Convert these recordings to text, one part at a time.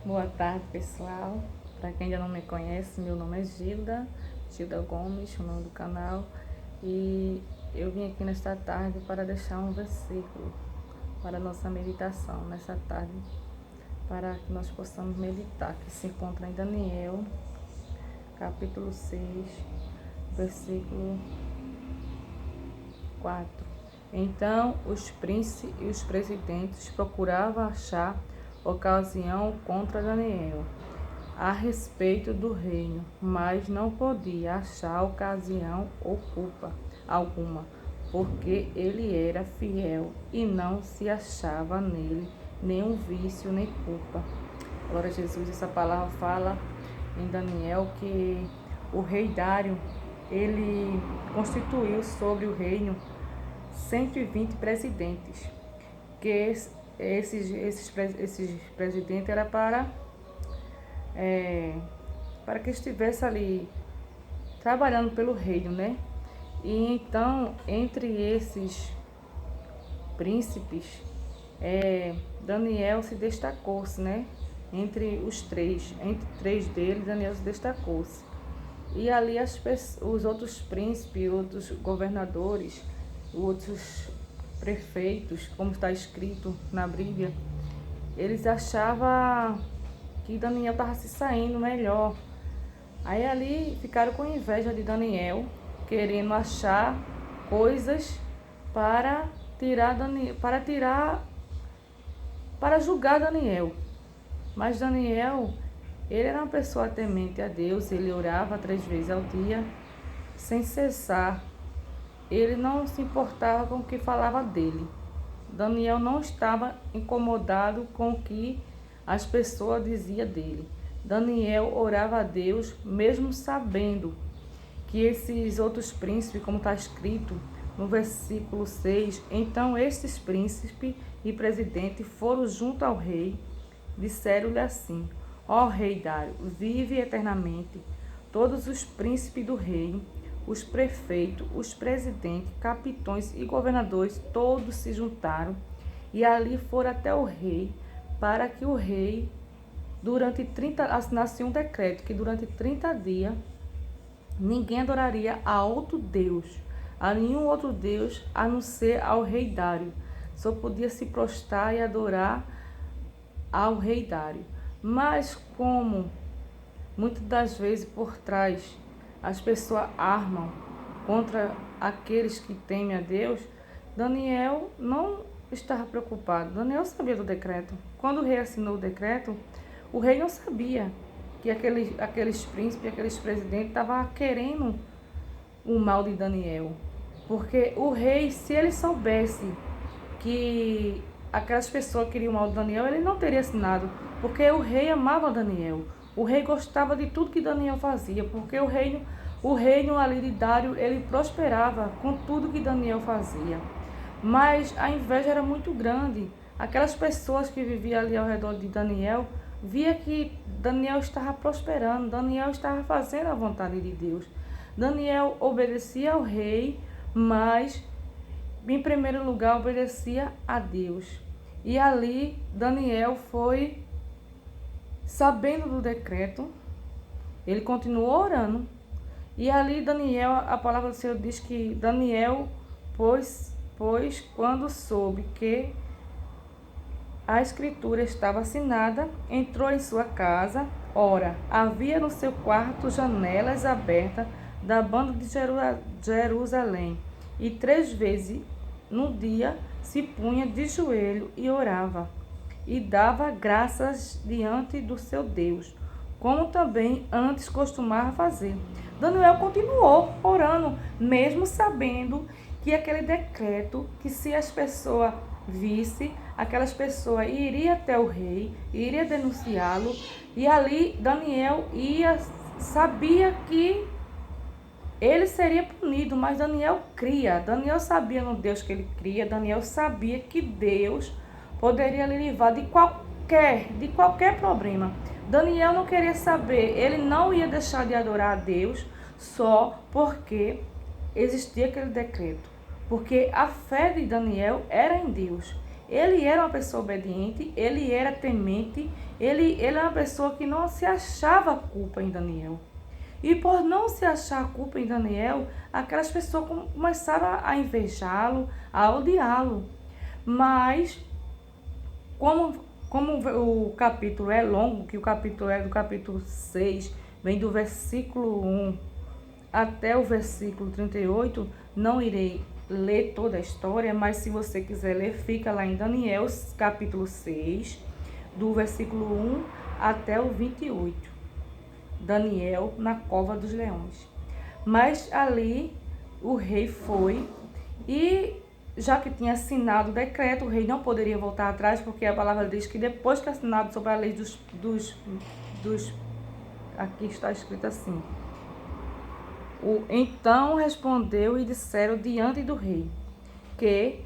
Boa tarde, pessoal. Para quem ainda não me conhece, meu nome é Gilda Gomes, o nome do canal. E eu vim aqui nesta tarde para deixar um versículo para a nossa meditação nessa tarde, para que nós possamos meditar, que se encontra em Daniel, capítulo 6, versículo 4. Então os príncipes e os presidentes procuravam achar ocasião contra Daniel a respeito do reino, mas não podia achar ocasião ou culpa alguma, porque ele era fiel e não se achava nele nenhum vício nem culpa. Glória a Jesus. Essa palavra fala em Daniel que o rei Dário, ele constituiu sobre o reino 120 presidentes, que esses presidentes era para que estivesse ali trabalhando pelo reino, né? E então, entre esses príncipes, Daniel se destacou-se, né? Entre três deles, Daniel se destacou-se. E ali os outros príncipes, outros governadores, outros prefeitos, como está escrito na Bíblia, eles achavam que Daniel estava se saindo melhor. Aí ali ficaram com inveja de Daniel, querendo achar coisas para julgar Daniel. Mas Daniel, ele era uma pessoa temente a Deus, ele orava 3 vezes ao dia, sem cessar. Ele não se importava com o que falava dele. Daniel não estava incomodado com o que as pessoas diziam dele. Daniel orava a Deus, mesmo sabendo que esses outros príncipes, como está escrito no versículo 6, então estes príncipes e presidentes foram junto ao rei, disseram-lhe assim: ó rei Dário, vive eternamente. Todos os príncipes do reino, os prefeitos, os presidentes, capitões e governadores, todos se juntaram e ali foram até o rei, para que o rei assinasse um decreto que durante 30 dias ninguém adoraria a outro Deus, a nenhum outro Deus, a não ser ao rei Dário. Só podia se prostrar e adorar ao rei Dário. Mas como muitas das vezes por trás as pessoas armam contra aqueles que temem a Deus, Daniel não estava preocupado. Daniel sabia do decreto. Quando o rei assinou o decreto, o rei não sabia que aqueles príncipes, aqueles presidentes estavam querendo o mal de Daniel. Porque o rei, se ele soubesse que aquelas pessoas queriam o mal de Daniel, ele não teria assinado. Porque o rei amava Daniel. O rei gostava de tudo que Daniel fazia. Porque o reino ali de Dário, ele prosperava com tudo que Daniel fazia. Mas a inveja era muito grande. Aquelas pessoas que viviam ali ao redor de Daniel via que Daniel estava prosperando, Daniel estava fazendo a vontade de Deus. Daniel obedecia ao rei, mas em primeiro lugar obedecia a Deus. E ali Daniel foi sabendo do decreto, ele continuou orando. E ali Daniel, a palavra do Senhor diz que Daniel, pois quando soube que a escritura estava assinada, entrou em sua casa. Ora, havia no seu quarto janelas abertas da banda de Jerusalém, e 3 vezes no dia se punha de joelho e orava, e dava graças diante do seu Deus, como também antes costumava fazer. Daniel continuou orando, mesmo sabendo que aquele decreto, que se as pessoas vissem, aquelas pessoas iriam até o rei, iria denunciá-lo, e ali Daniel sabia que ele seria punido, mas Daniel cria. Daniel sabia no Deus que ele cria. Daniel sabia que Deus poderia lhe livrar de qualquer problema. Daniel não queria saber, ele não ia deixar de adorar a Deus só porque existia aquele decreto. Porque a fé de Daniel era em Deus. ele era uma pessoa obediente, ele era temente, ele era uma pessoa que não se achava culpa em Daniel. E por não se achar culpa em Daniel, aquelas pessoas começaram a invejá-lo, a odiá-lo. Mas, como o capítulo é longo, que o capítulo é do capítulo 6, vem do versículo 1 até o versículo 38, não irei ler toda a história, mas se você quiser ler, fica lá em Daniel, capítulo 6, do versículo 1 até o 28. Daniel na cova dos leões. Mas ali o rei foi e, já que tinha assinado o decreto, o rei não poderia voltar atrás, porque a palavra diz que depois que assinado sobre a lei aqui está escrito assim: então respondeu e disseram diante do rei, que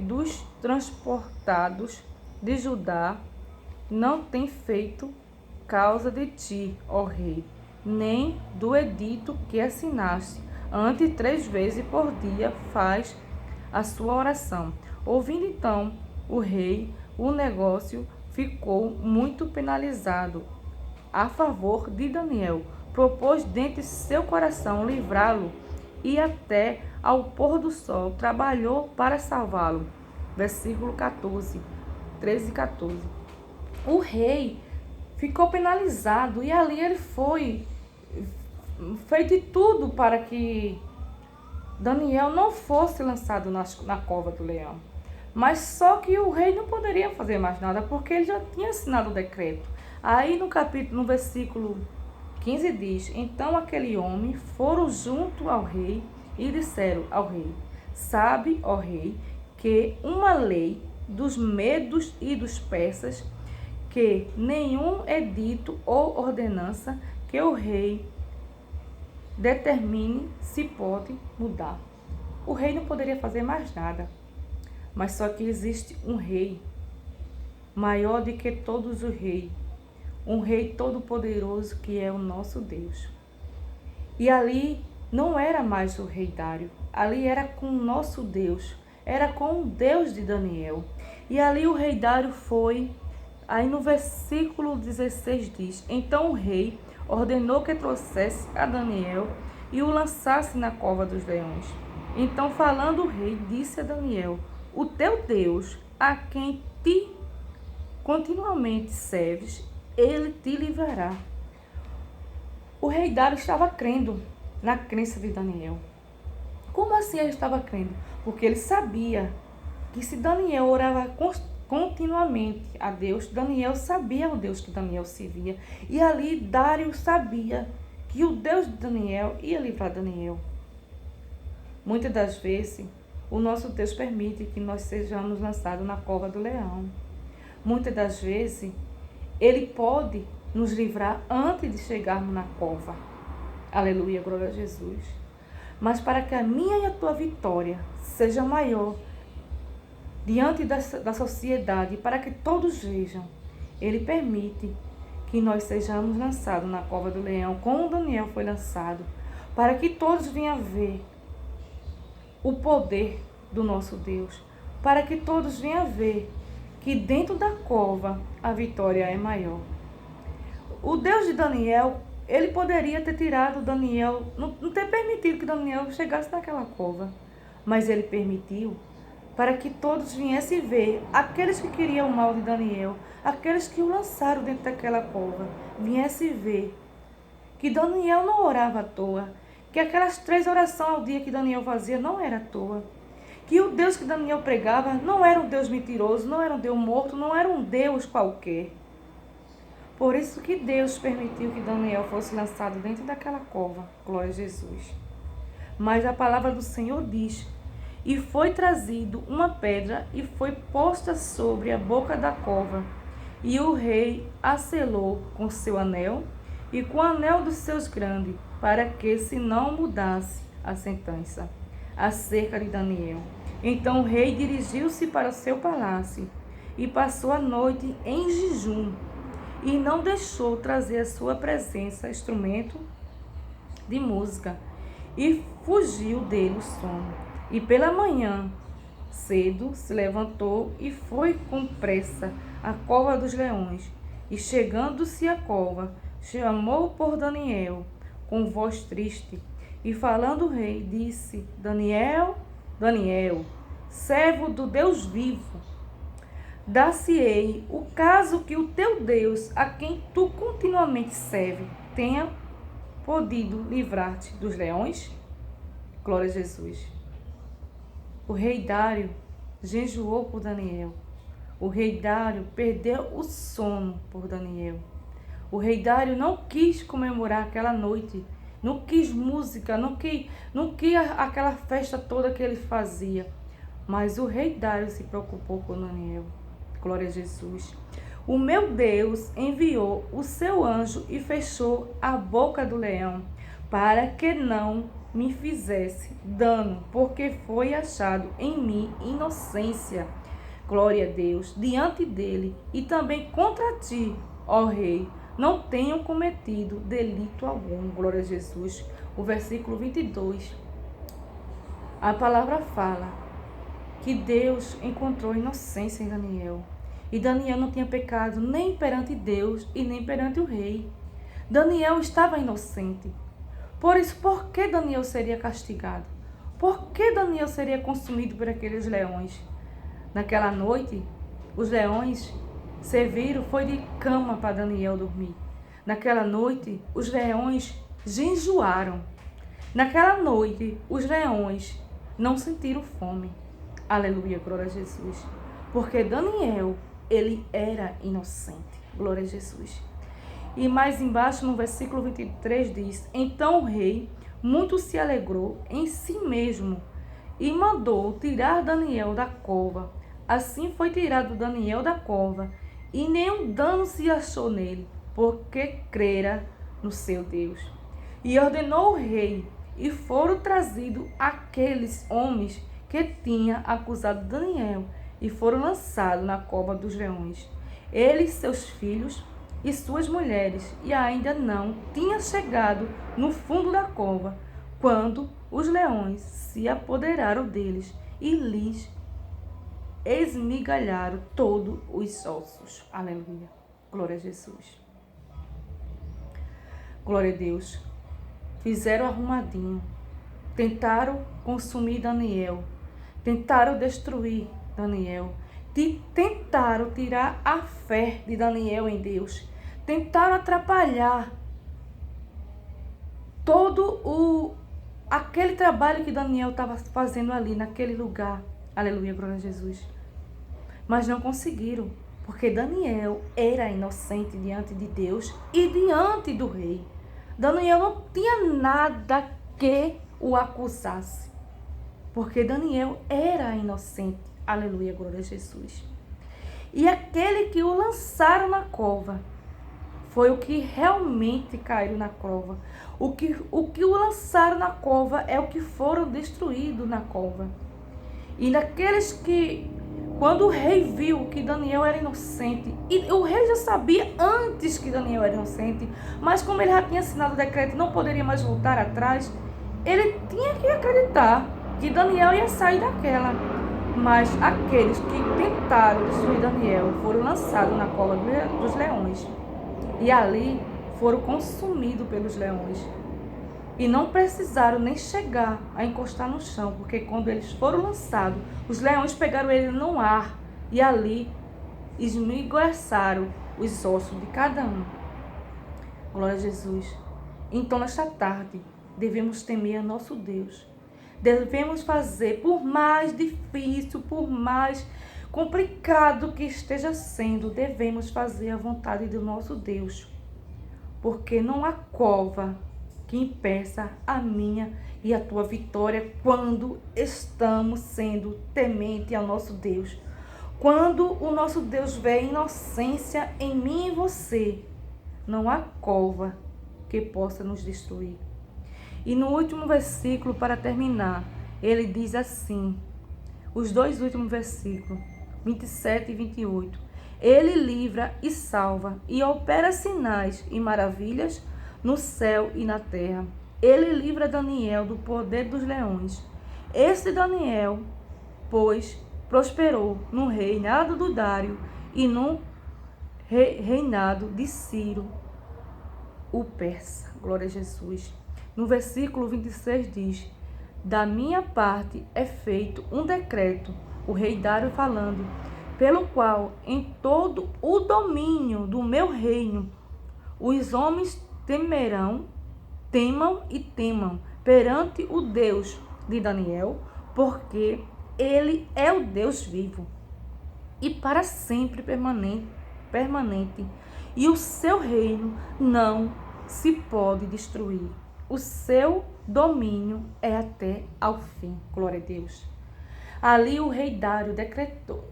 dos transportados de Judá não tem feito causa de ti, ó rei, nem do edito que assinaste. Ante 3 vezes por dia faz a sua oração. Ouvindo então o rei, o negócio ficou muito penalizado a favor de Daniel. Propôs dentro de seu coração livrá-lo e até ao pôr do sol trabalhou para salvá-lo. Versículo 14, 13 e 14. O rei ficou penalizado e ali ele fez de tudo para que Daniel não fosse lançado na cova do leão. Mas só que o rei não poderia fazer mais nada, porque ele já tinha assinado o decreto. Aí no versículo 15 diz: então aquele homem foram junto ao rei e disseram ao rei: sabe, ó rei, que uma lei dos medos e dos persas, que nenhum edito ou ordenança que o rei determine se pode mudar. O rei não poderia fazer mais nada, mas só que existe um rei maior do que todos os reis, um rei todo-poderoso que é o nosso Deus. E ali não era mais o rei Dário, ali era com o nosso Deus, era com o Deus de Daniel. E ali o rei Dário foi. Aí no versículo 16 diz: então o rei ordenou que trouxesse a Daniel e o lançasse na cova dos leões. Então, falando o rei, disse a Daniel: o teu Deus, a quem te continuamente serves, ele te livrará. O rei Dário estava crendo na crença de Daniel. Como assim ele estava crendo? Porque ele sabia que se Daniel orava continuamente a Deus, Daniel sabia o Deus que Daniel servia. E ali Dário sabia que o Deus de Daniel ia livrar Daniel. Muitas das vezes, o nosso Deus permite que nós sejamos lançados na cova do leão. Muitas das vezes, ele pode nos livrar antes de chegarmos na cova. Aleluia, glória a Jesus. Mas para que a minha e a tua vitória seja maior diante da sociedade, para que todos vejam, ele permite que nós sejamos lançados na cova do leão, como Daniel foi lançado, para que todos venham ver o poder do nosso Deus, para que todos venham ver que dentro da cova a vitória é maior. O Deus de Daniel, ele poderia ter tirado Daniel, não ter permitido que Daniel chegasse naquela cova, mas ele permitiu para que todos viessem ver, aqueles que queriam o mal de Daniel, aqueles que o lançaram dentro daquela cova, viessem ver que Daniel não orava à toa, que aquelas 3 orações ao dia que Daniel fazia não era à toa, que o Deus que Daniel pregava não era um Deus mentiroso, não era um Deus morto, não era um Deus qualquer. Por isso que Deus permitiu que Daniel fosse lançado dentro daquela cova, glória a Jesus. Mas a palavra do Senhor diz: e foi trazido uma pedra e foi posta sobre a boca da cova, e o rei a selou com seu anel e com o anel dos seus grandes, para que se não mudasse a sentença acerca de Daniel. Então o rei dirigiu-se para o seu palácio e passou a noite em jejum, e não deixou trazer à sua presença instrumento de música, e fugiu dele o sono. E pela manhã, cedo, se levantou e foi com pressa à cova dos leões. E chegando-se à cova, chamou por Daniel, com voz triste. E falando o rei, disse: Daniel, Daniel, servo do Deus vivo, dar-se-ei o caso que o teu Deus, a quem tu continuamente serve, tenha podido livrar-te dos leões? Glória a Jesus. O rei Dário jejuou por Daniel. O rei Dário perdeu o sono por Daniel. O rei Dário não quis comemorar aquela noite, não quis música, não quis aquela festa toda que ele fazia. Mas o rei Dário se preocupou com Daniel. Glória a Jesus. O meu Deus enviou o seu anjo e fechou a boca do leão, para que não me fizesse dano, porque foi achado em mim inocência. Glória a Deus, diante dele, e também contra ti, ó rei, não tenho cometido delito algum. Glória a Jesus. O versículo 22, a palavra fala que Deus encontrou inocência em Daniel. E Daniel não tinha pecado nem perante Deus e nem perante o rei. Daniel estava inocente. Por isso, por que Daniel seria castigado? Por que Daniel seria consumido por aqueles leões? Naquela noite, os leões serviram, foi de cama para Daniel dormir. Naquela noite, os leões jejuaram. Naquela noite, os leões não sentiram fome. Aleluia, glória a Jesus. Porque Daniel, ele era inocente. Glória a Jesus. E mais embaixo, no versículo 23, diz: Então o rei muito se alegrou em si mesmo e mandou tirar Daniel da cova. Assim foi tirado Daniel da cova, e nenhum dano se achou nele, porque crera no seu Deus. E ordenou o rei, e foram trazidos aqueles homens que tinham acusado Daniel, e foram lançados na cova dos leões. Eles, seus filhos e suas mulheres, e ainda não tinha chegado no fundo da cova, quando os leões se apoderaram deles e lhes esmigalharam todos os ossos. Aleluia. Glória a Jesus. Glória a Deus. Fizeram arrumadinho. Tentaram consumir Daniel. Tentaram destruir Daniel. Tentaram tirar a fé de Daniel em Deus. Tentaram atrapalhar todo aquele trabalho que Daniel estava fazendo ali, naquele lugar. Aleluia, glória a Jesus. Mas não conseguiram, porque Daniel era inocente diante de Deus e diante do rei. Daniel não tinha nada que o acusasse, porque Daniel era inocente. Aleluia, glória a Jesus. E aquele que o lançaram na cova foi o que realmente caiu na cova. O que o lançaram na cova é o que foram destruídos na cova. E naqueles que, quando o rei viu que Daniel era inocente, e o rei já sabia antes que Daniel era inocente, mas como ele já tinha assinado o decreto e não poderia mais voltar atrás, ele tinha que acreditar que Daniel ia sair daquela. Mas aqueles que tentaram destruir Daniel foram lançados na cova dos leões. E ali foram consumidos pelos leões. E não precisaram nem chegar a encostar no chão, porque quando eles foram lançados, os leões pegaram ele no ar e ali esmiuçaram os ossos de cada um. Glória a Jesus. Então, nesta tarde, devemos temer a nosso Deus. Devemos fazer, por mais difícil, por mais complicado que esteja sendo, devemos fazer a vontade do nosso Deus. Porque não há cova que impeça a minha e a tua vitória quando estamos sendo temente ao nosso Deus. Quando o nosso Deus vê inocência em mim e em você, não há cova que possa nos destruir. E no último versículo, para terminar, ele diz assim, os dois últimos versículos, 27 e 28. Ele livra e salva e opera sinais e maravilhas no céu e na terra. Ele livra Daniel do poder dos leões Esse Daniel, pois, prosperou no reinado do Dário e no reinado de Ciro, o persa. Glória a Jesus. No versículo 26 diz: da minha parte é feito um decreto, o rei Dário falando, pelo qual em todo o domínio do meu reino os homens temam perante o Deus de Daniel, porque ele é o Deus vivo e para sempre permanente, e o seu reino não se pode destruir. O seu domínio é até ao fim. Glória a Deus. Ali o rei Dário decretou,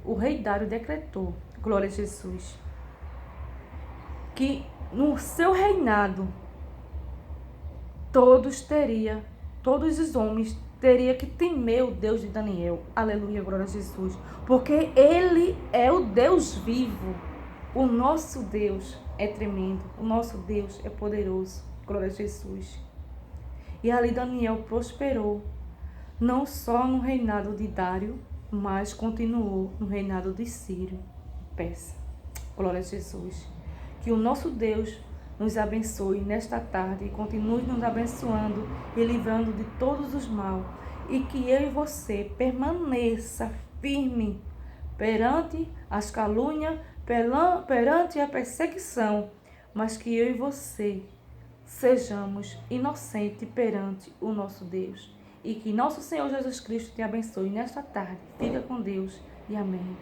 glória a Jesus, que no seu reinado todos os homens teriam que temer o Deus de Daniel. Aleluia, glória a Jesus. Porque ele é o Deus vivo. O nosso Deus é tremendo. O nosso Deus é poderoso. Glória a Jesus. E ali Daniel prosperou, não só no reinado de Dário, mas continuou no reinado de Ciro, persa. Glória a Jesus. Que o nosso Deus nos abençoe nesta tarde e continue nos abençoando e livrando de todos os mal. E que eu e você permaneça firme perante as calúnias, perante a perseguição, mas que eu e você sejamos inocentes perante o nosso Deus. E que nosso Senhor Jesus Cristo te abençoe nesta tarde. Fica com Deus e amém.